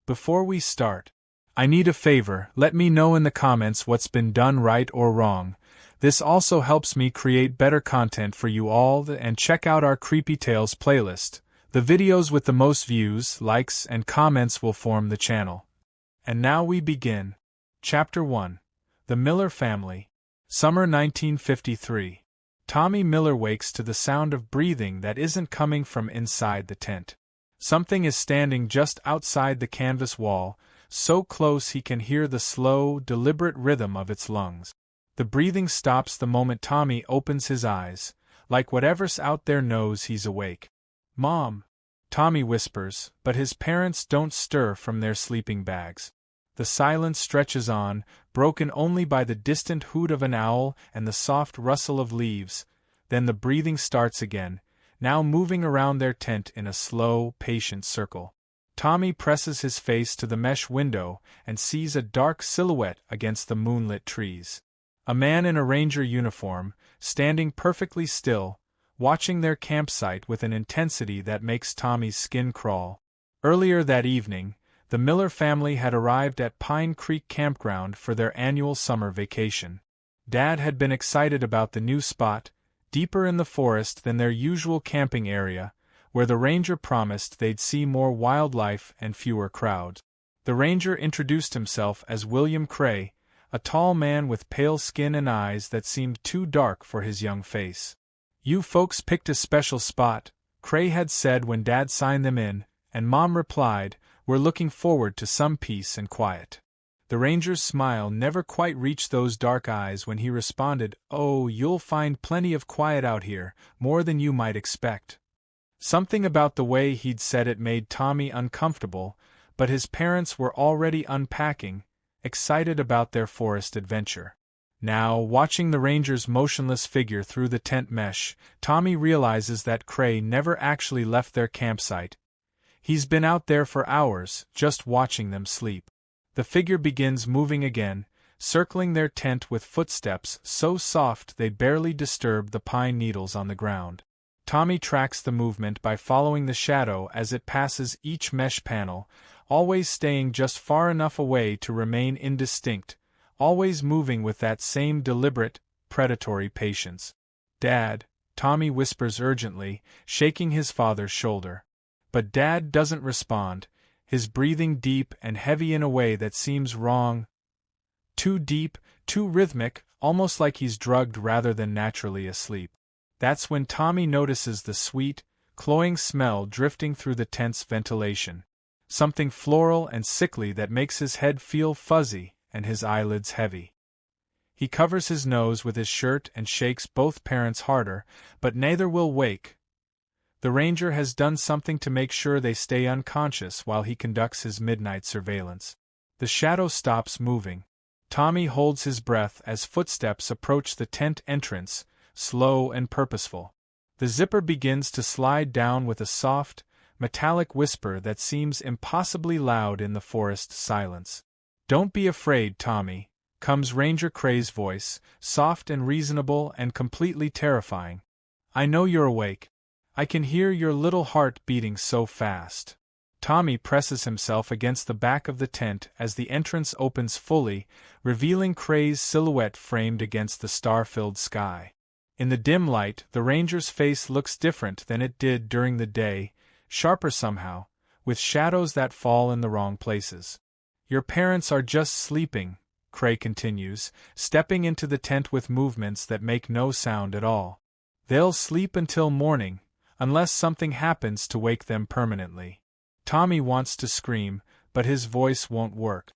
Before we start, I need a favor. Let me know in the comments what's been done right or wrong. This also helps me create better content for you all, and check out our Creepy Tales playlist. The videos with the most views, likes, and comments will form the channel. And now we begin. Chapter 1. The Miller Family. Summer 1953. Tommy Miller wakes to the sound of breathing that isn't coming from inside the tent. Something is standing just outside the canvas wall, so close he can hear the slow, deliberate rhythm of its lungs. The breathing stops the moment Tommy opens his eyes, like whatever's out there knows he's awake. "Mom," Tommy whispers, but his parents don't stir from their sleeping bags. The silence stretches on, broken only by the distant hoot of an owl and the soft rustle of leaves. Then the breathing starts again, now moving around their tent in a slow, patient circle. Tommy presses his face to the mesh window and sees a dark silhouette against the moonlit trees. A man in a ranger uniform, standing perfectly still, watching their campsite with an intensity that makes Tommy's skin crawl. Earlier that evening, the Miller family had arrived at Pine Creek Campground for their annual summer vacation. Dad had been excited about the new spot, deeper in the forest than their usual camping area, where the ranger promised they'd see more wildlife and fewer crowds. The ranger introduced himself as William Cray, a tall man with pale skin and eyes that seemed too dark for his young face. "You folks picked a special spot," Cray had said when Dad signed them in, and Mom replied, "We're looking forward to some peace and quiet." The ranger's smile never quite reached those dark eyes when he responded, "Oh, you'll find plenty of quiet out here, more than you might expect." Something about the way he'd said it made Tommy uncomfortable, but his parents were already unpacking, excited about their forest adventure. Now, watching the ranger's motionless figure through the tent mesh, Tommy realizes that Cray never actually left their campsite. He's been out there for hours, just watching them sleep. The figure begins moving again, circling their tent with footsteps so soft they barely disturb the pine needles on the ground. Tommy tracks the movement by following the shadow as it passes each mesh panel, always staying just far enough away to remain indistinct, always moving with that same deliberate, predatory patience. "Dad," Tommy whispers urgently, shaking his father's shoulder. But Dad doesn't respond, his breathing deep and heavy in a way that seems wrong. Too deep, too rhythmic, almost like he's drugged rather than naturally asleep. That's when Tommy notices the sweet, cloying smell drifting through the tent's ventilation. Something floral and sickly that makes his head feel fuzzy and his eyelids heavy. He covers his nose with his shirt and shakes both parents harder, but neither will wake. The ranger has done something to make sure they stay unconscious while he conducts his midnight surveillance. The shadow stops moving. Tommy holds his breath as footsteps approach the tent entrance, slow and purposeful. The zipper begins to slide down with a soft, metallic whisper that seems impossibly loud in the forest silence. "Don't be afraid, Tommy," comes Ranger Cray's voice, soft and reasonable and completely terrifying. "I know you're awake. I can hear your little heart beating so fast." Tommy presses himself against the back of the tent as the entrance opens fully, revealing Cray's silhouette framed against the star-filled sky. In the dim light, the ranger's face looks different than it did during the day, sharper somehow, with shadows that fall in the wrong places. "Your parents are just sleeping," Cray continues, stepping into the tent with movements that make no sound at all. "They'll sleep until morning, unless something happens to wake them permanently." Tommy wants to scream, but his voice won't work.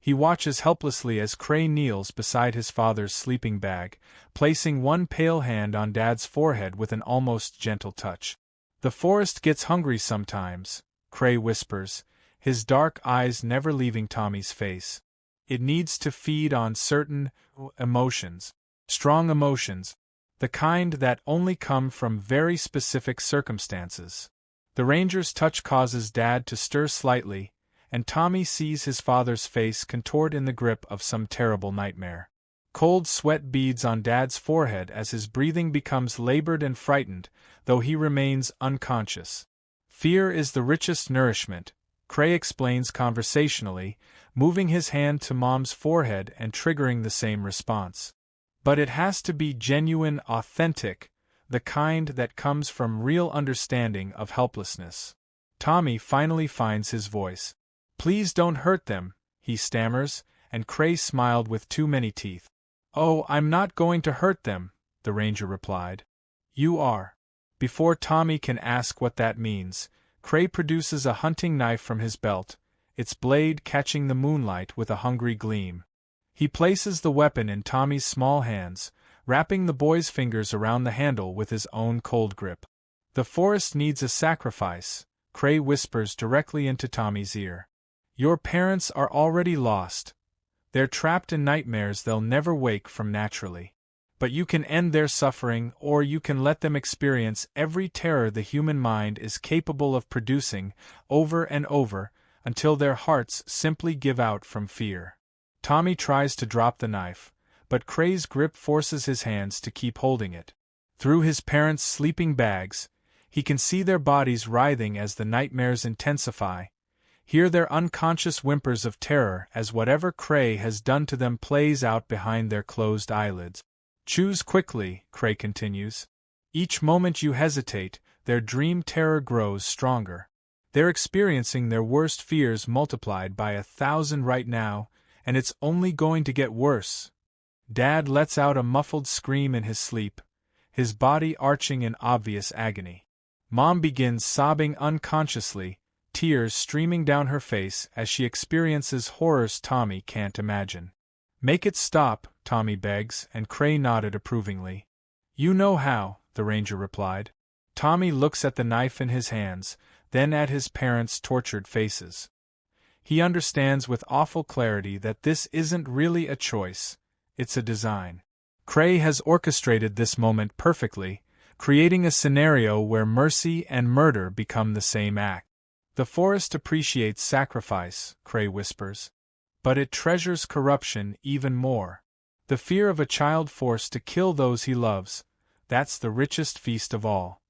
He watches helplessly as Cray kneels beside his father's sleeping bag, placing one pale hand on Dad's forehead with an almost gentle touch. "The forest gets hungry sometimes," Cray whispers, his dark eyes never leaving Tommy's face. "It needs to feed on certain emotions, strong emotions, the kind that only come from very specific circumstances." The ranger's touch causes Dad to stir slightly, and Tommy sees his father's face contort in the grip of some terrible nightmare. Cold sweat beads on Dad's forehead as his breathing becomes labored and frightened, though he remains unconscious. "Fear is the richest nourishment," Cray explains conversationally, moving his hand to Mom's forehead and triggering the same response. But it has to be genuine, authentic, the kind that comes from real understanding of helplessness. Tommy finally finds his voice. "Please don't hurt them," he stammers, and Cray smiled with too many teeth. "Oh, I'm not going to hurt them," the ranger replied. "You are." Before Tommy can ask what that means, Cray produces a hunting knife from his belt, its blade catching the moonlight with a hungry gleam. He places the weapon in Tommy's small hands, wrapping the boy's fingers around the handle with his own cold grip. "The forest needs a sacrifice," Cray whispers directly into Tommy's ear. "Your parents are already lost. They're trapped in nightmares they'll never wake from naturally. But you can end their suffering, or you can let them experience every terror the human mind is capable of producing, over and over, until their hearts simply give out from fear." Tommy tries to drop the knife, but Cray's grip forces his hands to keep holding it. Through his parents' sleeping bags, he can see their bodies writhing as the nightmares intensify, hear their unconscious whimpers of terror as whatever Cray has done to them plays out behind their closed eyelids. "Choose quickly," Cray continues. "Each moment you hesitate, their dream terror grows stronger. They're experiencing their worst fears multiplied by 1,000 right now, and it's only going to get worse." Dad lets out a muffled scream in his sleep, his body arching in obvious agony. Mom begins sobbing unconsciously, tears streaming down her face as she experiences horrors Tommy can't imagine. "Make it stop," Tommy begs, and Cray nodded approvingly. "You know how," the ranger replied. Tommy looks at the knife in his hands, then at his parents' tortured faces. He understands with awful clarity that this isn't really a choice, it's a design. Cray has orchestrated this moment perfectly, creating a scenario where mercy and murder become the same act. "The forest appreciates sacrifice," Cray whispers. "But it treasures corruption even more. The fear of a child forced to kill those he loves, that's the richest feast of all."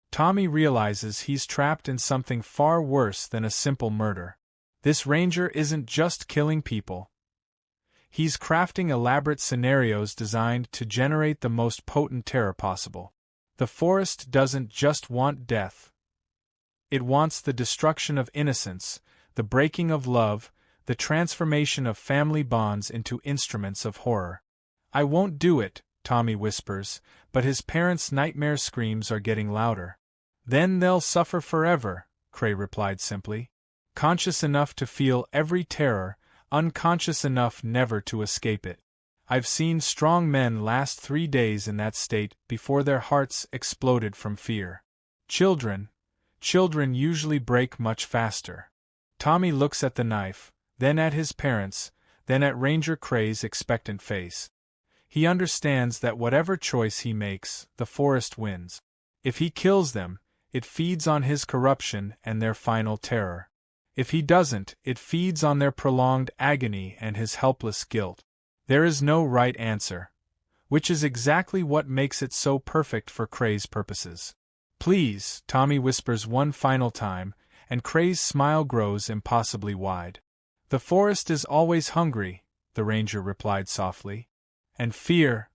Tommy realizes he's trapped in something far worse than a simple murder. This ranger isn't just killing people. He's crafting elaborate scenarios designed to generate the most potent terror possible. The forest doesn't just want death. It wants the destruction of innocence, the breaking of love, the transformation of family bonds into instruments of horror. "I won't do it," Tommy whispers, but his parents' nightmare screams are getting louder. "Then they'll suffer forever," Cray replied simply. "Conscious enough to feel every terror, unconscious enough never to escape it. I've seen strong men last 3 days in that state before their hearts exploded from fear. Children usually break much faster." Tommy looks at the knife, then at his parents, then at Ranger Cray's expectant face. He understands that whatever choice he makes, the forest wins. If he kills them, it feeds on his corruption and their final terror. If he doesn't, it feeds on their prolonged agony and his helpless guilt. There is no right answer, which is exactly what makes it so perfect for Cray's purposes. "Please," Tommy whispers one final time, and Cray's smile grows impossibly wide. "The forest is always hungry," the ranger replied softly. "And fear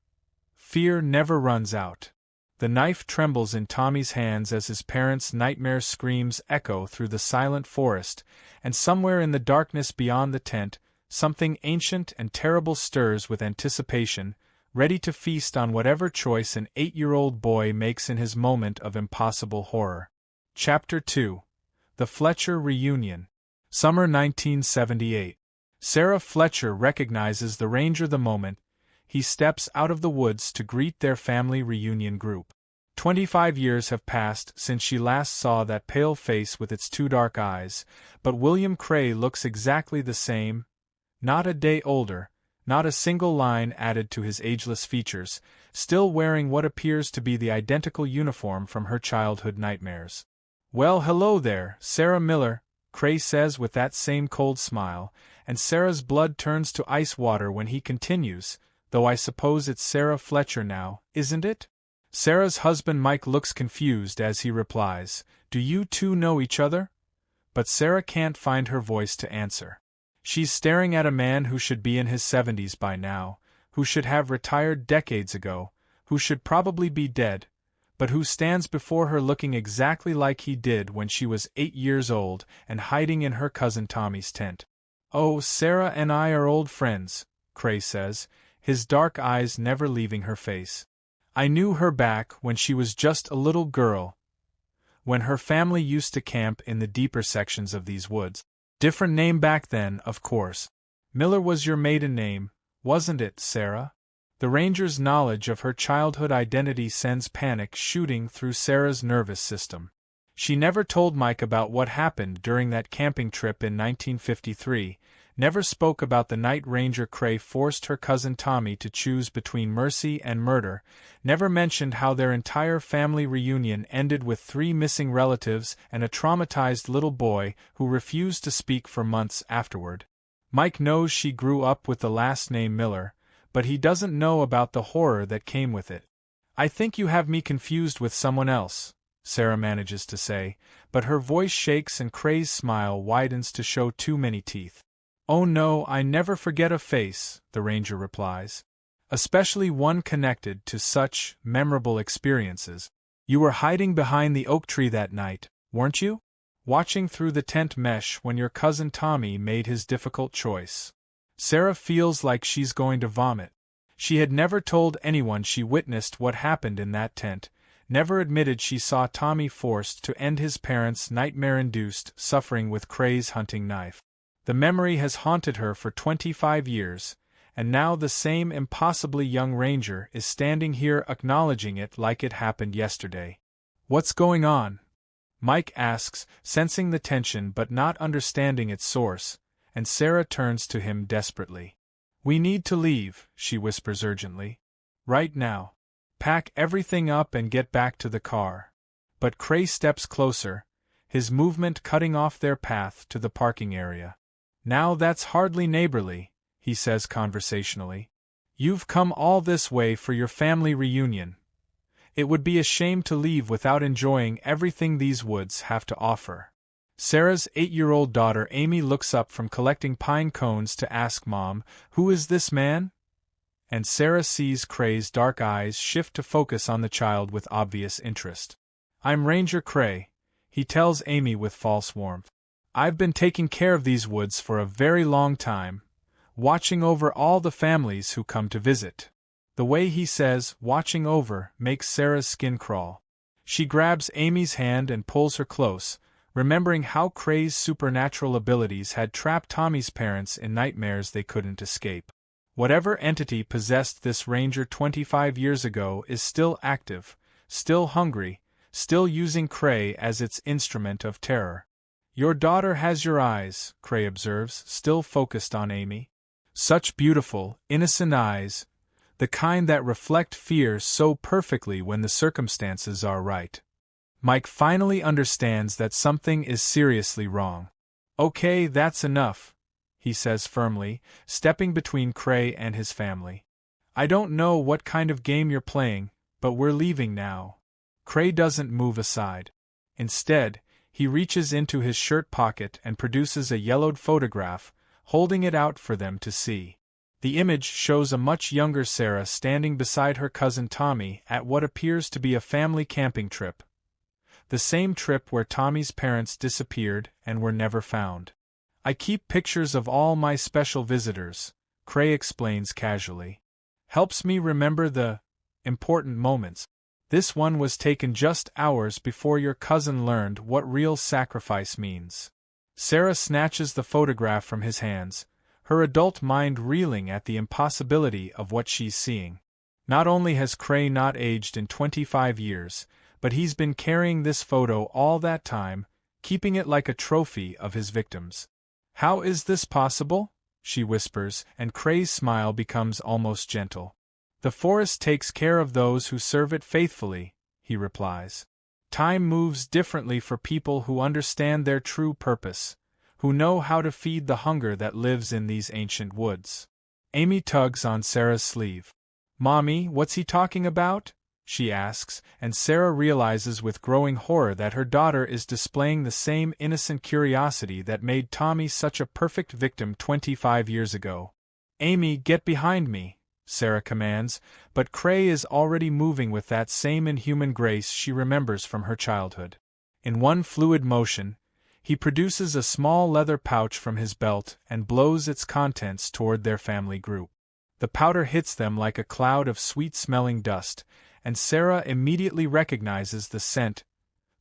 never runs out." The knife trembles in Tommy's hands as his parents' nightmare screams echo through the silent forest, and somewhere in the darkness beyond the tent, something ancient and terrible stirs with anticipation, ready to feast on whatever choice an 8-year-old boy makes in his moment of impossible horror. Chapter 2. The Fletcher Reunion. Summer 1978. Sarah Fletcher recognizes the ranger the moment he steps out of the woods to greet their family reunion group. 25 years have passed since she last saw that pale face with its 2 dark eyes, but William Cray looks exactly the same, not a day older, not a single line added to his ageless features, still wearing what appears to be the identical uniform from her childhood nightmares. "Well, hello there, Sarah Miller," Cray says with that same cold smile, and Sarah's blood turns to ice water when he continues, "Though I suppose it's Sarah Fletcher now, isn't it?" Sarah's husband Mike looks confused as he replies, "Do you two know each other?" but Sarah can't find her voice to answer. She's staring at a man who should be in his 70s by now, who should have retired decades ago, who should probably be dead, but who stands before her looking exactly like he did when she was 8 years old and hiding in her cousin Tommy's tent. "Oh, Sarah and I are old friends," Cray says, his dark eyes never leaving her face. "I knew her back when she was just a little girl, when her family used to camp in the deeper sections of these woods. Different name back then, of course. Miller was your maiden name, wasn't it, Sarah?" The ranger's knowledge of her childhood identity sends panic shooting through Sarah's nervous system. She never told Mike about what happened during that camping trip in 1953, never spoke about the night Ranger Cray forced her cousin Tommy to choose between mercy and murder, never mentioned how their entire family reunion ended with 3 missing relatives and a traumatized little boy who refused to speak for months afterward. Mike knows she grew up with the last name Miller, but he doesn't know about the horror that came with it. "I think you have me confused with someone else," Sarah manages to say, but her voice shakes and Cray's smile widens to show too many teeth. "Oh no, I never forget a face," the ranger replies. "Especially one connected to such memorable experiences. You were hiding behind the oak tree that night, weren't you? Watching through the tent mesh when your cousin Tommy made his difficult choice." Sarah feels like she's going to vomit. She had never told anyone she witnessed what happened in that tent, never admitted she saw Tommy forced to end his parents' nightmare-induced suffering with Cray's hunting knife. The memory has haunted her for 25 years, and now the same impossibly young ranger is standing here acknowledging it like it happened yesterday. "What's going on?" Mike asks, sensing the tension but not understanding its source, and Sarah turns to him desperately. "We need to leave," she whispers urgently. "Right now. Pack everything up and get back to the car." But Cray steps closer, his movement cutting off their path to the parking area. "Now that's hardly neighborly," he says conversationally. "You've come all this way for your family reunion. It would be a shame to leave without enjoying everything these woods have to offer." Sarah's 8-year-old daughter Amy looks up from collecting pine cones to ask Mom, "Who is this man?" And Sarah sees Cray's dark eyes shift to focus on the child with obvious interest. "I'm Ranger Cray," he tells Amy with false warmth. "I've been taking care of these woods for a very long time, watching over all the families who come to visit." The way he says, "watching over," makes Sarah's skin crawl. She grabs Amy's hand and pulls her close, remembering how Cray's supernatural abilities had trapped Tommy's parents in nightmares they couldn't escape. Whatever entity possessed this ranger 25 years ago is still active, still hungry, still using Cray as its instrument of terror. "Your daughter has your eyes," Cray observes, still focused on Amy. "Such beautiful, innocent eyes, the kind that reflect fear so perfectly when the circumstances are right." Mike finally understands that something is seriously wrong. "Okay, that's enough," he says firmly, stepping between Cray and his family. "I don't know what kind of game you're playing, but we're leaving now." Cray doesn't move aside. Instead, he reaches into his shirt pocket and produces a yellowed photograph, holding it out for them to see. The image shows a much younger Sarah standing beside her cousin Tommy at what appears to be a family camping trip. The same trip where Tommy's parents disappeared and were never found. "I keep pictures of all my special visitors," Cray explains casually. "Helps me remember the important moments. This one was taken just hours before your cousin learned what real sacrifice means." Sarah snatches the photograph from his hands, her adult mind reeling at the impossibility of what she's seeing. Not only has Cray not aged in 25 years, but he's been carrying this photo all that time, keeping it like a trophy of his victims. "How is this possible?" she whispers, and Cray's smile becomes almost gentle. "The forest takes care of those who serve it faithfully," he replies. "Time moves differently for people who understand their true purpose, who know how to feed the hunger that lives in these ancient woods." Amy tugs on Sarah's sleeve. "Mommy, what's he talking about?" she asks, and Sarah realizes with growing horror that her daughter is displaying the same innocent curiosity that made Tommy such a perfect victim 25 years ago. "Amy, get behind me," Sarah commands, but Cray is already moving with that same inhuman grace she remembers from her childhood. In one fluid motion, he produces a small leather pouch from his belt and blows its contents toward their family group. The powder hits them like a cloud of sweet-smelling dust, and Sarah immediately recognizes the scent,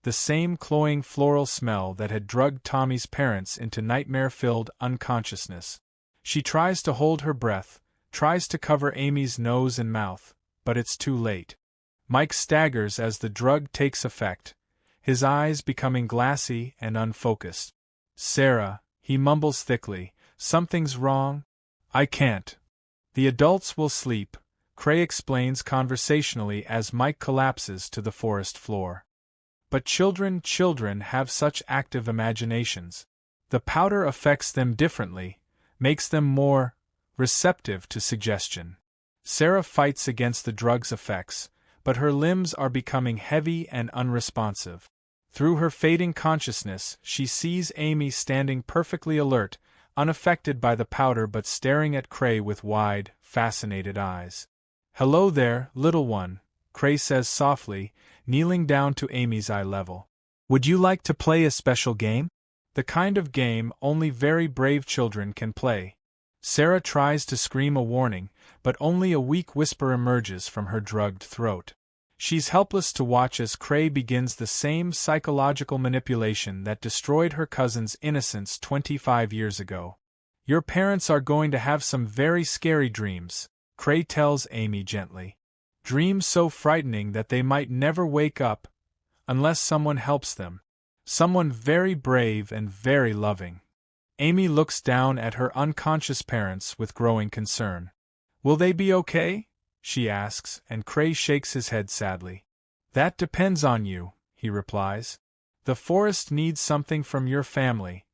the same cloying floral smell that had drugged Tommy's parents into nightmare-filled unconsciousness. She tries to hold her breath, tries to cover Amy's nose and mouth, but it's too late. Mike staggers as the drug takes effect, his eyes becoming glassy and unfocused. "Sarah," he mumbles thickly, "something's wrong? I can't." "The adults will sleep," Cray explains conversationally as Mike collapses to the forest floor. "But children have such active imaginations. The powder affects them differently, makes them more receptive to suggestion." Sarah fights against the drug's effects, but her limbs are becoming heavy and unresponsive. Through her fading consciousness, she sees Amy standing perfectly alert, unaffected by the powder but staring at Cray with wide, fascinated eyes. "Hello there, little one," Cray says softly, kneeling down to Amy's eye level. "Would you like to play a special game? The kind of game only very brave children can play." Sarah tries to scream a warning, but only a weak whisper emerges from her drugged throat. She's helpless to watch as Cray begins the same psychological manipulation that destroyed her cousin's innocence 25 years ago. "Your parents are going to have some very scary dreams," Cray tells Amy gently. "Dreams so frightening that they might never wake up, unless someone helps them. Someone very brave and very loving." Amy looks down at her unconscious parents with growing concern. "Will they be okay?" she asks, and Cray shakes his head sadly. "That depends on you," he replies. "The forest needs something from your family.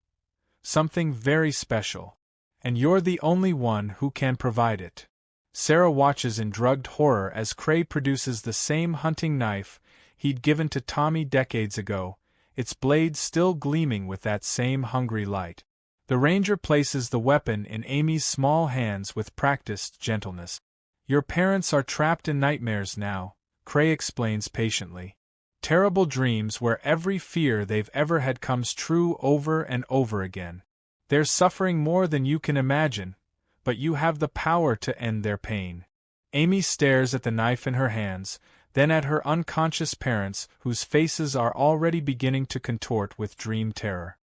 Something very special. And you're the only one who can provide it." Sarah watches in drugged horror as Cray produces the same hunting knife he'd given to Tommy decades ago, its blade still gleaming with that same hungry light. The ranger places the weapon in Amy's small hands with practiced gentleness. "Your parents are trapped in nightmares now," Cray explains patiently. "Terrible dreams where every fear they've ever had comes true over and over again. They're suffering more than you can imagine, but you have the power to end their pain." Amy stares at the knife in her hands, then at her unconscious parents whose faces are already beginning to contort with dream terror.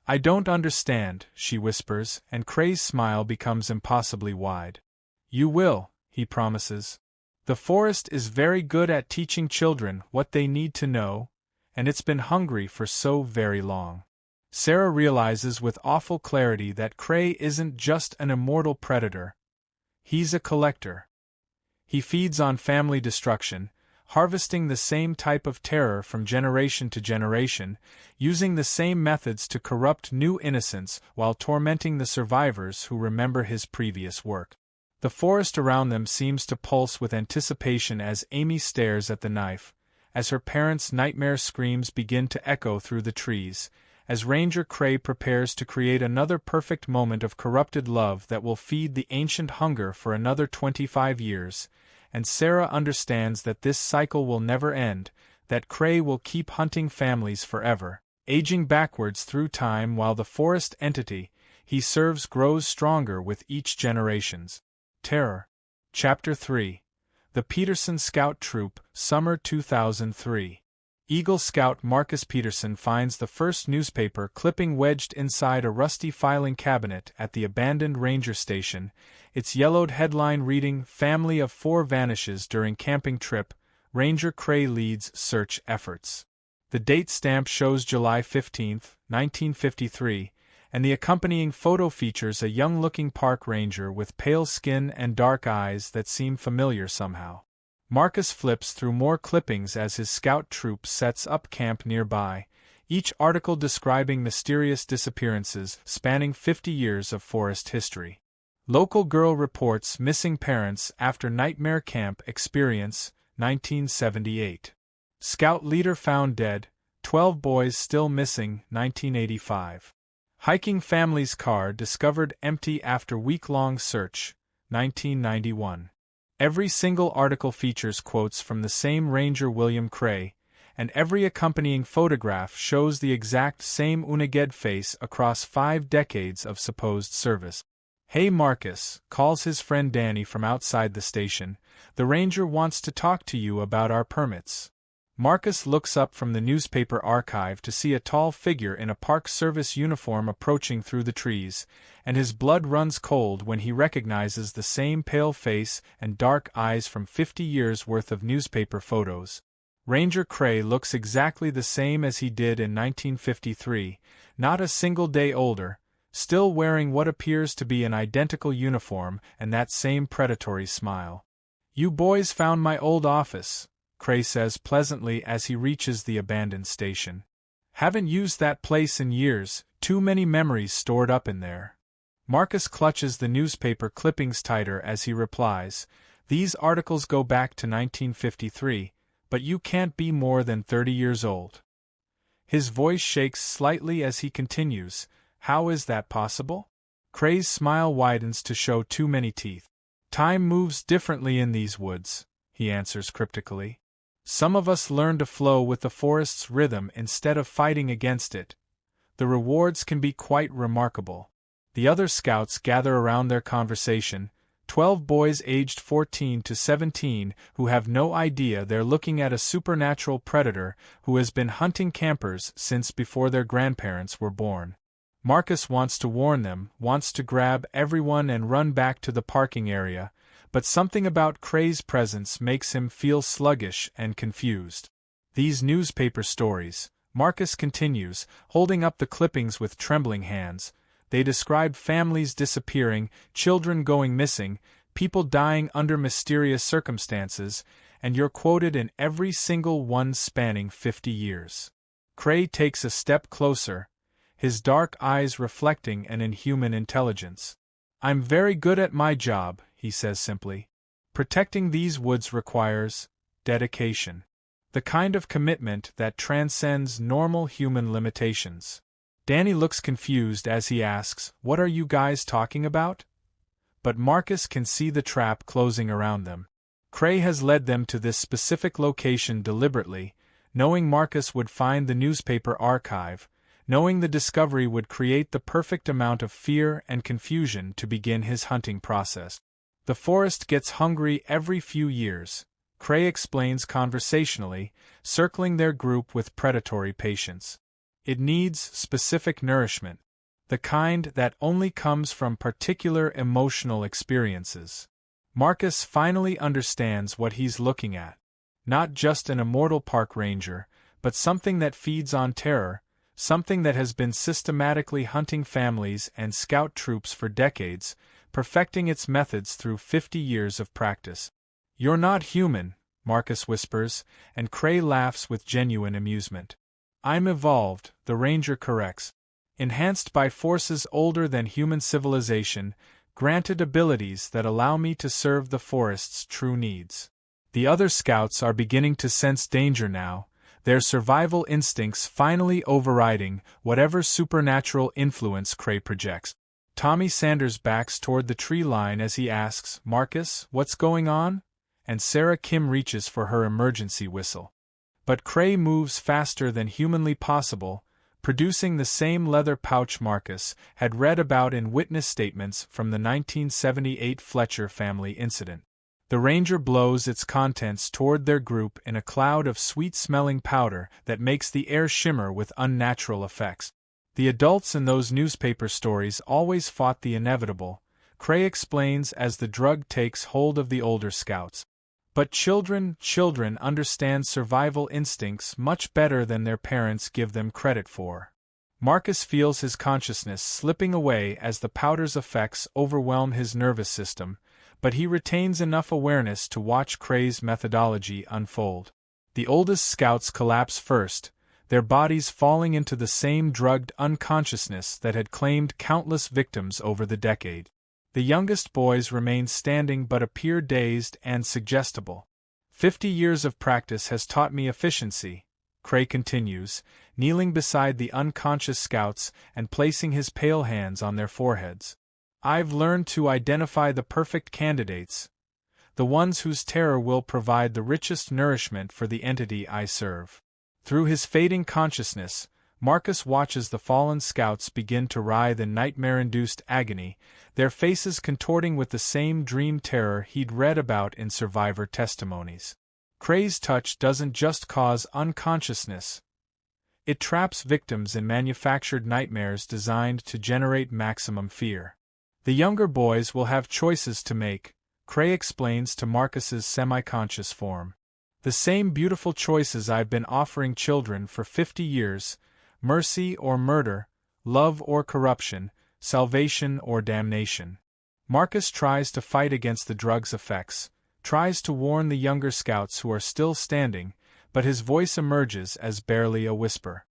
"I don't understand," she whispers, and Cray's smile becomes impossibly wide. "You will," he promises. "The forest is very good at teaching children what they need to know, and it's been hungry for so very long." Sarah realizes with awful clarity that Cray isn't just an immortal predator. He's a collector. He feeds on family destruction, harvesting the same type of terror from generation to generation, using the same methods to corrupt new innocence while tormenting the survivors who remember his previous work. The forest around them seems to pulse with anticipation as Amy stares at the knife, as her parents' nightmare screams begin to echo through the trees, as Ranger Cray prepares to create another perfect moment of corrupted love that will feed the ancient hunger for another 25 years, and Sarah understands that this cycle will never end, that Cray will keep hunting families forever, aging backwards through time while the forest entity he serves grows stronger with each generation's terror. Chapter 3. The Peterson Scout Troop, Summer 2003. Eagle Scout Marcus Peterson finds the first newspaper clipping wedged inside a rusty filing cabinet at the abandoned ranger station, its yellowed headline reading, "Family of 4 vanishes during camping trip, Ranger Cray leads search efforts." The date stamp shows July 15, 1953, and the accompanying photo features a young-looking park ranger with pale skin and dark eyes that seem familiar somehow. Marcus flips through more clippings as his scout troop sets up camp nearby, each article describing mysterious disappearances spanning 50 years of forest history. Local girl reports missing parents after nightmare camp experience, 1978. Scout leader found dead, 12 boys still missing, 1985. Hiking family's car discovered empty after week-long search, 1991. Every single article features quotes from the same ranger William Cray, and every accompanying photograph shows the exact same unaged face across 5 decades of supposed service. "Hey Marcus," calls his friend Danny from outside the station, "the ranger wants to talk to you about our permits." Marcus looks up from the newspaper archive to see a tall figure in a Park Service uniform approaching through the trees, and his blood runs cold when he recognizes the same pale face and dark eyes from 50 years' worth of newspaper photos. Ranger Cray looks exactly the same as he did in 1953, not a single day older, still wearing what appears to be an identical uniform and that same predatory smile. "You boys found my old office," Cray says pleasantly as he reaches the abandoned station. "Haven't used that place in years, too many memories stored up in there." Marcus clutches the newspaper clippings tighter as he replies, "These articles go back to 1953, but you can't be more than 30 years old." His voice shakes slightly as he continues, "How is that possible?" Cray's smile widens to show too many teeth. "Time moves differently in these woods," he answers cryptically. "Some of us learn to flow with the forest's rhythm instead of fighting against it. The rewards can be quite remarkable." The other scouts gather around their conversation, 12 boys aged 14 to 17 who have no idea they're looking at a supernatural predator who has been hunting campers since before their grandparents were born. Marcus wants to warn them, wants to grab everyone and run back to the parking area, but something about Cray's presence makes him feel sluggish and confused. "These newspaper stories," Marcus continues, holding up the clippings with trembling hands, "they describe families disappearing, children going missing, people dying under mysterious circumstances, and you're quoted in every single one spanning 50 years. Cray takes a step closer, his dark eyes reflecting an inhuman intelligence. "I'm very good at my job," he says simply. "Protecting these woods requires dedication. The kind of commitment that transcends normal human limitations." Danny looks confused as he asks, "What are you guys talking about?" But Marcus can see the trap closing around them. Cray has led them to this specific location deliberately, knowing Marcus would find the newspaper archive, knowing the discovery would create the perfect amount of fear and confusion to begin his hunting process. "The forest gets hungry every few years," Cray explains conversationally, circling their group with predatory patience. "It needs specific nourishment, the kind that only comes from particular emotional experiences." Marcus finally understands what he's looking at. Not just an immortal park ranger, but something that feeds on terror, something that has been systematically hunting families and scout troops for decades, perfecting its methods through 50 years of practice. "You're not human," Marcus whispers, and Cray laughs with genuine amusement. "I'm evolved," the ranger corrects. "Enhanced by forces older than human civilization, granted abilities that allow me to serve the forest's true needs." The other scouts are beginning to sense danger now, their survival instincts finally overriding whatever supernatural influence Cray projects. Tommy Sanders backs toward the tree line as he asks, "Marcus, what's going on?" And Sarah Kim reaches for her emergency whistle. But Cray moves faster than humanly possible, producing the same leather pouch Marcus had read about in witness statements from the 1978 Fletcher family incident. The ranger blows its contents toward their group in a cloud of sweet-smelling powder that makes the air shimmer with unnatural effects. "The adults in those newspaper stories always fought the inevitable," Cray explains as the drug takes hold of the older scouts. "But children understand survival instincts much better than their parents give them credit for." Marcus feels his consciousness slipping away as the powder's effects overwhelm his nervous system, but he retains enough awareness to watch Cray's methodology unfold. The oldest scouts collapse first, their bodies falling into the same drugged unconsciousness that had claimed countless victims over the decade. The youngest boys remain standing but appear dazed and suggestible. 50 years of practice has taught me efficiency, Cray continues, kneeling beside the unconscious scouts and placing his pale hands on their foreheads. I've learned to identify the perfect candidates, the ones whose terror will provide the richest nourishment for the entity I serve. Through his fading consciousness, Marcus watches the fallen scouts begin to writhe in nightmare-induced agony, their faces contorting with the same dream terror he'd read about in survivor testimonies. Cray's touch doesn't just cause unconsciousness. It traps victims in manufactured nightmares designed to generate maximum fear. The younger boys will have choices to make, Cray explains to Marcus's semi-conscious form. The same beautiful choices I've been offering children for 50 years, mercy or murder, love or corruption, salvation or damnation. Marcus tries to fight against the drug's effects, tries to warn the younger scouts who are still standing, but his voice emerges as barely a whisper.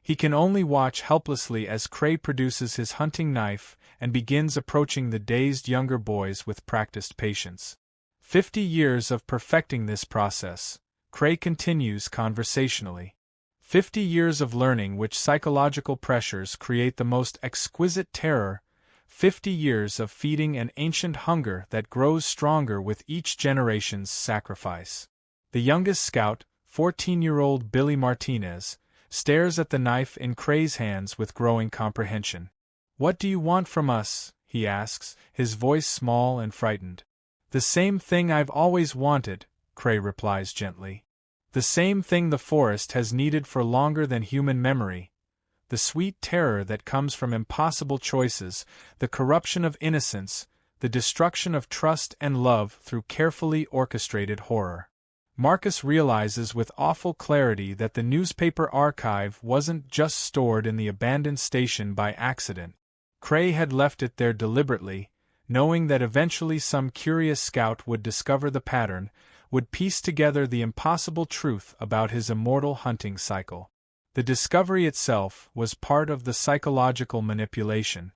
He can only watch helplessly as Cray produces his hunting knife and begins approaching the dazed younger boys with practiced patience. 50 years of perfecting this process, Cray continues conversationally. 50 years of learning which psychological pressures create the most exquisite terror, 50 years of feeding an ancient hunger that grows stronger with each generation's sacrifice. The youngest scout, 14-year-old Billy Martinez, stares at the knife in Cray's hands with growing comprehension. "What do you want from us?" he asks, his voice small and frightened. "The same thing I've always wanted," Cray replies gently. "The same thing the forest has needed for longer than human memory. The sweet terror that comes from impossible choices, the corruption of innocence, the destruction of trust and love through carefully orchestrated horror." Marcus realizes with awful clarity that the newspaper archive wasn't just stored in the abandoned station by accident. Cray had left it there deliberately, knowing that eventually some curious scout would discover the pattern, would piece together the impossible truth about his immortal hunting cycle. The discovery itself was part of the psychological manipulation.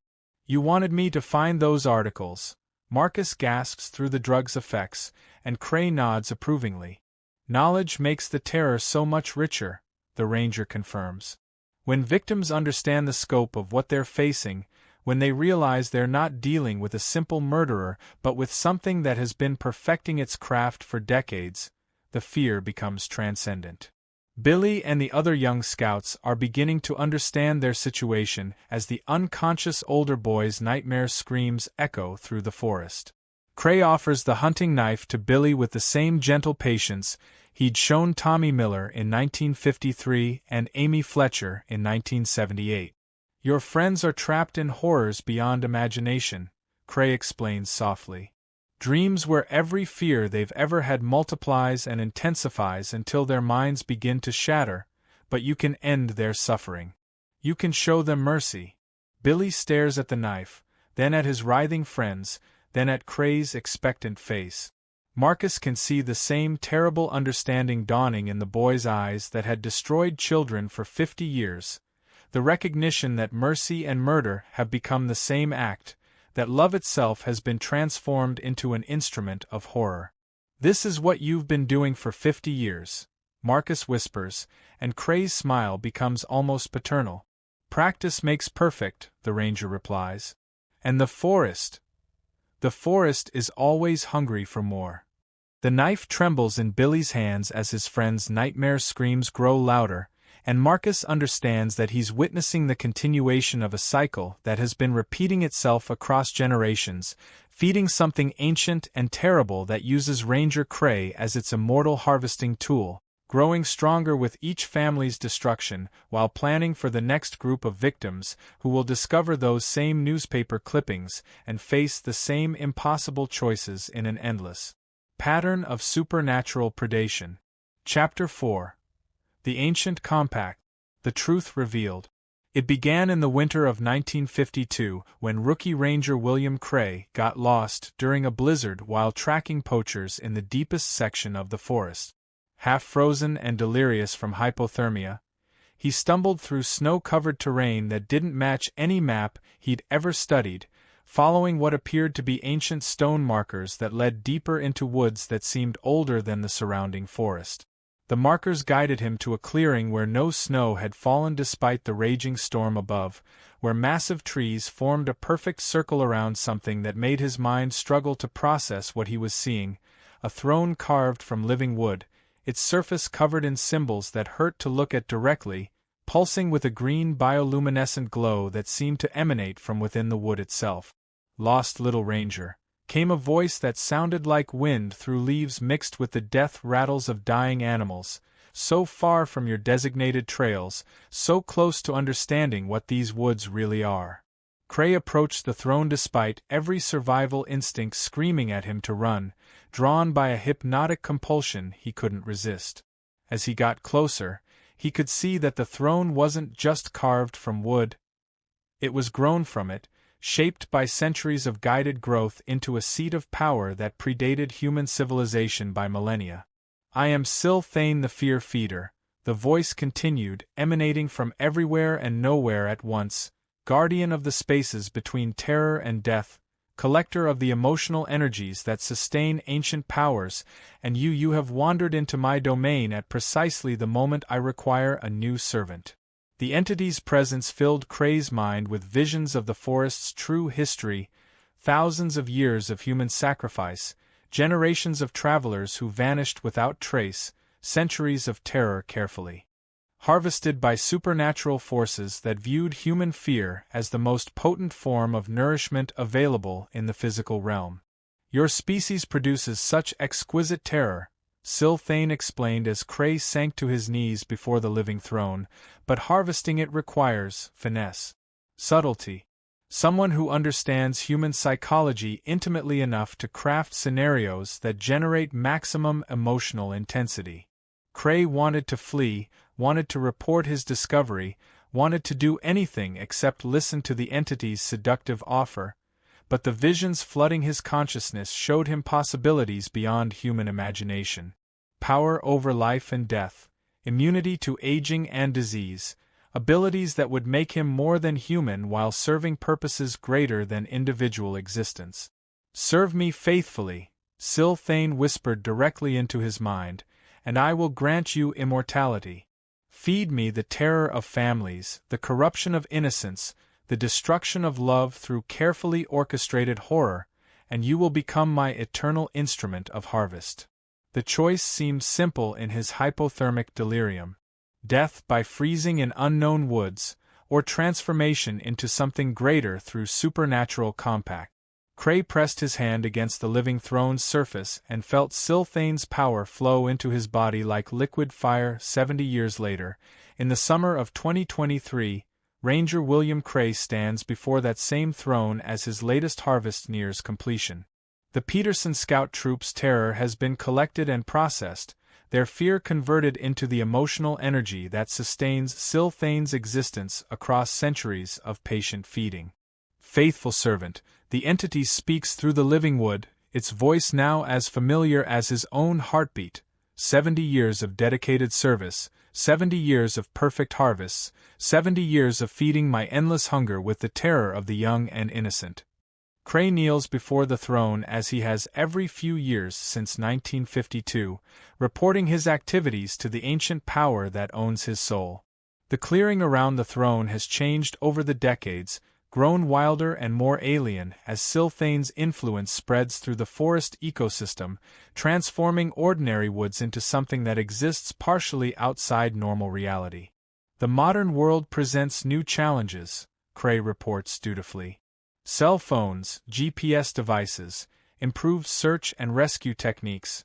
"You wanted me to find those articles," Marcus gasps through the drug's effects, and Cray nods approvingly. "Knowledge makes the terror so much richer," the ranger confirms. "When victims understand the scope of what they're facing, when they realize they're not dealing with a simple murderer but with something that has been perfecting its craft for decades, the fear becomes transcendent." Billy and the other young scouts are beginning to understand their situation as the unconscious older boy's nightmare screams echo through the forest. Cray offers the hunting knife to Billy with the same gentle patience he'd shown Tommy Miller in 1953 and Amy Fletcher in 1978. "Your friends are trapped in horrors beyond imagination," Cray explains softly. "Dreams where every fear they've ever had multiplies and intensifies until their minds begin to shatter, but you can end their suffering. You can show them mercy." Billy stares at the knife, then at his writhing friends, then at Cray's expectant face. Marcus can see the same terrible understanding dawning in the boy's eyes that had destroyed children for 50 years, the recognition that mercy and murder have become the same act, that love itself has been transformed into an instrument of horror. "This is what you've been doing for 50 years, Marcus whispers, and Cray's smile becomes almost paternal. "Practice makes perfect," the ranger replies. "And the forest is always hungry for more." The knife trembles in Billy's hands as his friend's nightmare screams grow louder, and Marcus understands that he's witnessing the continuation of a cycle that has been repeating itself across generations, feeding something ancient and terrible that uses Ranger Cray as its immortal harvesting tool, growing stronger with each family's destruction while planning for the next group of victims who will discover those same newspaper clippings and face the same impossible choices in an endless pattern of supernatural predation. Chapter 4. The Ancient Compact. The Truth Revealed. It began in the winter of 1952 when rookie ranger William Cray got lost during a blizzard while tracking poachers in the deepest section of the forest. Half frozen and delirious from hypothermia, he stumbled through snow-covered terrain that didn't match any map he'd ever studied, following what appeared to be ancient stone markers that led deeper into woods that seemed older than the surrounding forest. The markers guided him to a clearing where no snow had fallen despite the raging storm above, where massive trees formed a perfect circle around something that made his mind struggle to process what he was seeing: a throne carved from living wood, its surface covered in symbols that hurt to look at directly, pulsing with a green bioluminescent glow that seemed to emanate from within the wood itself. "Lost little ranger," came a voice that sounded like wind through leaves mixed with the death rattles of dying animals, "so far from your designated trails, so close to understanding what these woods really are." Cray approached the throne despite every survival instinct screaming at him to run, drawn by a hypnotic compulsion he couldn't resist. As he got closer, he could see that the throne wasn't just carved from wood. It was grown from it, shaped by centuries of guided growth into a seat of power that predated human civilization by millennia. "I am Thane the Fear Feeder," the voice continued, emanating from everywhere and nowhere at once, guardian of the spaces between terror and death, collector of the emotional energies that sustain ancient powers, and you have wandered into my domain at precisely the moment I require a new servant. The entity's presence filled Cray's mind with visions of the forest's true history: thousands of years of human sacrifice, generations of travelers who vanished without trace, centuries of terror carefully harvested by supernatural forces that viewed human fear as the most potent form of nourishment available in the physical realm. "Your species produces such exquisite terror," Thane explained as Cray sank to his knees before the living throne, "but harvesting it requires finesse, subtlety. Someone who understands human psychology intimately enough to craft scenarios that generate maximum emotional intensity." Cray wanted to flee, wanted to report his discovery, wanted to do anything except listen to the entity's seductive offer, but the visions flooding his consciousness showed him possibilities beyond human imagination. Power over life and death, immunity to aging and disease, abilities that would make him more than human while serving purposes greater than individual existence. "Serve me faithfully," Thane whispered directly into his mind, "and I will grant you immortality. Feed me the terror of families, the corruption of innocence, the destruction of love through carefully orchestrated horror, and you will become my eternal instrument of harvest." The choice seemed simple in his hypothermic delirium: death by freezing in unknown woods, or transformation into something greater through supernatural compact. Cray pressed his hand against the living throne's surface and felt Thane's power flow into his body like liquid fire. 70 years later, in the summer of 2023, Ranger William Cray stands before that same throne as his latest harvest nears completion. The Peterson Scout Troop's terror has been collected and processed, their fear converted into the emotional energy that sustains Thane's existence across centuries of patient feeding. "Faithful servant," the entity speaks through the living wood, its voice now as familiar as his own heartbeat. 70 years of dedicated service, 70 years of perfect harvests, 70 years of feeding my endless hunger with the terror of the young and innocent. Cray kneels before the throne as he has every few years since 1952, reporting his activities to the ancient power that owns his soul. The clearing around the throne has changed over the decades, grown wilder and more alien as Thane's influence spreads through the forest ecosystem, transforming ordinary woods into something that exists partially outside normal reality. "The modern world presents new challenges," Cray reports dutifully. "Cell phones, GPS devices, improved search and rescue techniques,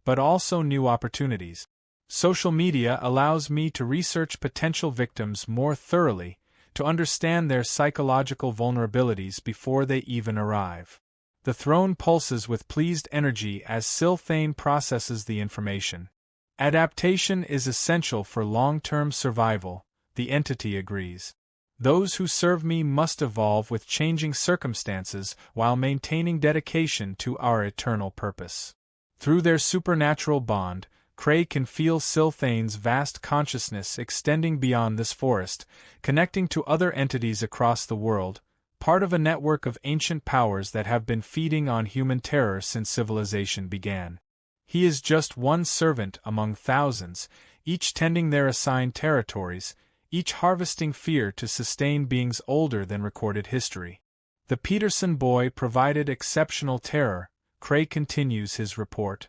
but also new opportunities. Social media allows me to research potential victims more thoroughly, to understand their psychological vulnerabilities before they even arrive." The throne pulses with pleased energy as Thane processes the information. "Adaptation is essential for long-term survival," the entity agrees. "Those who serve me must evolve with changing circumstances while maintaining dedication to our eternal purpose." Through their supernatural bond, Cray can feel Thane's vast consciousness extending beyond this forest, connecting to other entities across the world, part of a network of ancient powers that have been feeding on human terror since civilization began. He is just one servant among thousands, each tending their assigned territories, each harvesting fear to sustain beings older than recorded history. The Peterson boy provided exceptional terror, Cray continues his report.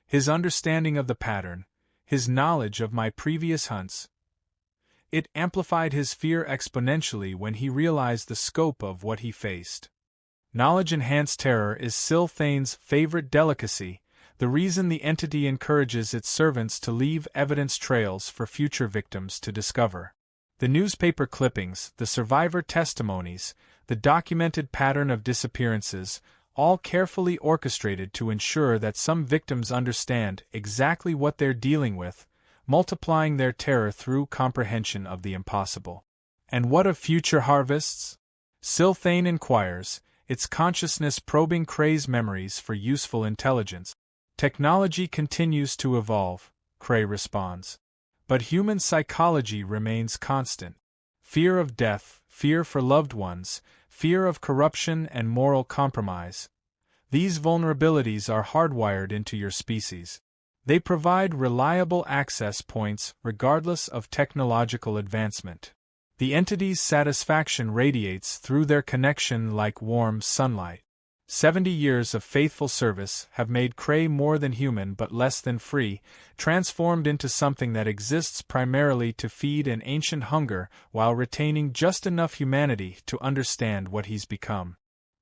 His understanding of the pattern, his knowledge of my previous hunts, it amplified his fear exponentially when he realized the scope of what he faced. Knowledge-enhanced terror is Sylthane's favorite delicacy, the reason the entity encourages its servants to leave evidence trails for future victims to discover. The newspaper clippings, the survivor testimonies, the documented pattern of disappearances, all carefully orchestrated to ensure that some victims understand exactly what they're dealing with, multiplying their terror through comprehension of the impossible. And what of future harvests? Sylthane inquires, its consciousness probing Cray's memories for useful intelligence. Technology continues to evolve, Cray responds. But human psychology remains constant. Fear of death, fear for loved ones, fear of corruption and moral compromise. These vulnerabilities are hardwired into your species. They provide reliable access points regardless of technological advancement. The entity's satisfaction radiates through their connection like warm sunlight. 70 years of faithful service have made Cray more than human but less than free, transformed into something that exists primarily to feed an ancient hunger while retaining just enough humanity to understand what he's become.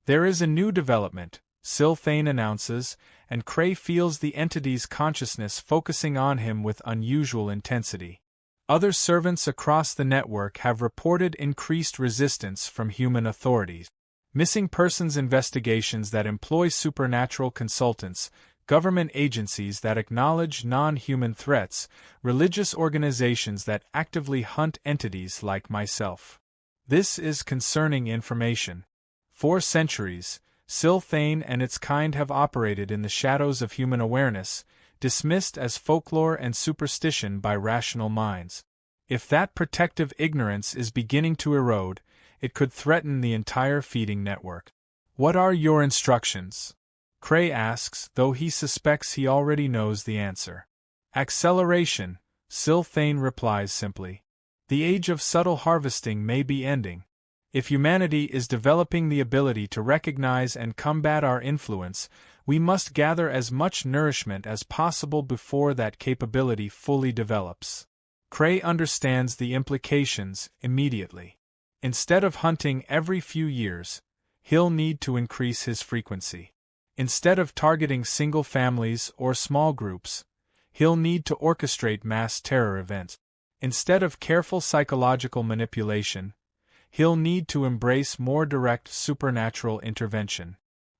There is a new development, Sylthane announces, and Cray feels the entity's consciousness focusing on him with unusual intensity. Other servants across the network have reported increased resistance from human authorities. Missing persons investigations that employ supernatural consultants, government agencies that acknowledge non-human threats, religious organizations that actively hunt entities like myself. This is concerning information. For centuries, Sylthane and its kind have operated in the shadows of human awareness, dismissed as folklore and superstition by rational minds. If that protective ignorance is beginning to erode, it could threaten the entire feeding network. What are your instructions? Cray asks, though he suspects he already knows the answer. Acceleration, Sylthane replies simply. The age of subtle harvesting may be ending. If humanity is developing the ability to recognize and combat our influence, we must gather as much nourishment as possible before that capability fully develops. Cray understands the implications immediately. Instead of hunting every few years, he'll need to increase his frequency. Instead of targeting single families or small groups, he'll need to orchestrate mass terror events. Instead of careful psychological manipulation, he'll need to embrace more direct supernatural intervention.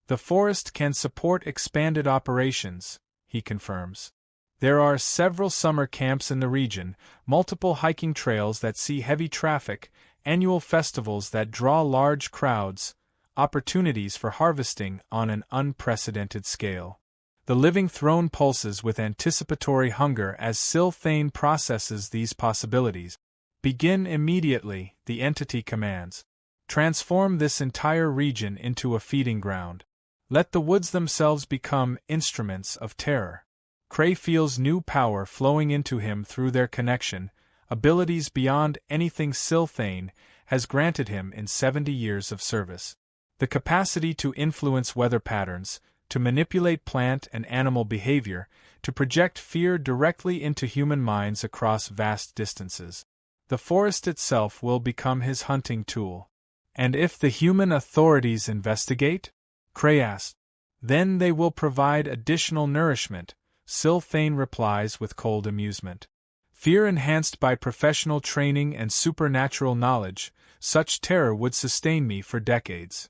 The forest can support expanded operations, he confirms. There are several summer camps in the region, multiple hiking trails that see heavy traffic, annual festivals that draw large crowds, opportunities for harvesting on an unprecedented scale. The living throne pulses with anticipatory hunger as Sylthane processes these possibilities. Begin immediately, the entity commands. Transform this entire region into a feeding ground. Let the woods themselves become instruments of terror. Cray feels new power flowing into him through their connection, abilities beyond anything Sylthane has granted him in 70 years of service. The capacity to influence weather patterns, to manipulate plant and animal behavior, to project fear directly into human minds across vast distances. The forest itself will become his hunting tool. And if the human authorities investigate? Cray asks. Then they will provide additional nourishment, Sylthane replies with cold amusement. Fear enhanced by professional training and supernatural knowledge, such terror would sustain me for decades.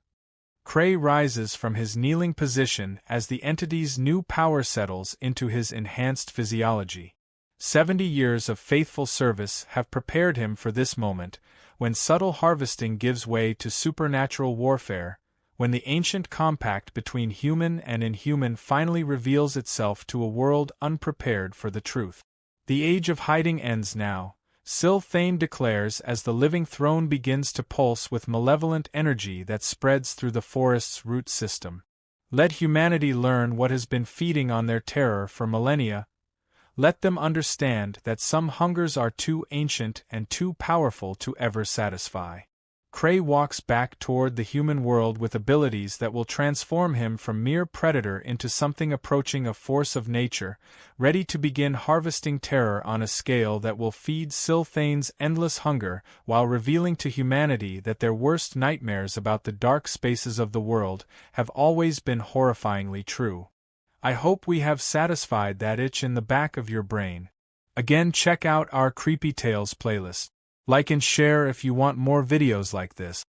Cray rises from his kneeling position as the entity's new power settles into his enhanced physiology. 70 years of faithful service have prepared him for this moment, when subtle harvesting gives way to supernatural warfare, when the ancient compact between human and inhuman finally reveals itself to a world unprepared for the truth. The age of hiding ends now, Sylvain declares as the living throne begins to pulse with malevolent energy that spreads through the forest's root system. Let humanity learn what has been feeding on their terror for millennia. Let them understand that some hungers are too ancient and too powerful to ever satisfy. Cray walks back toward the human world with abilities that will transform him from mere predator into something approaching a force of nature, ready to begin harvesting terror on a scale that will feed Sylvain's endless hunger while revealing to humanity that their worst nightmares about the dark spaces of the world have always been horrifyingly true. I hope we have satisfied that itch in the back of your brain. Again, check out our Creepy Tales playlist. Like and share if you want more videos like this.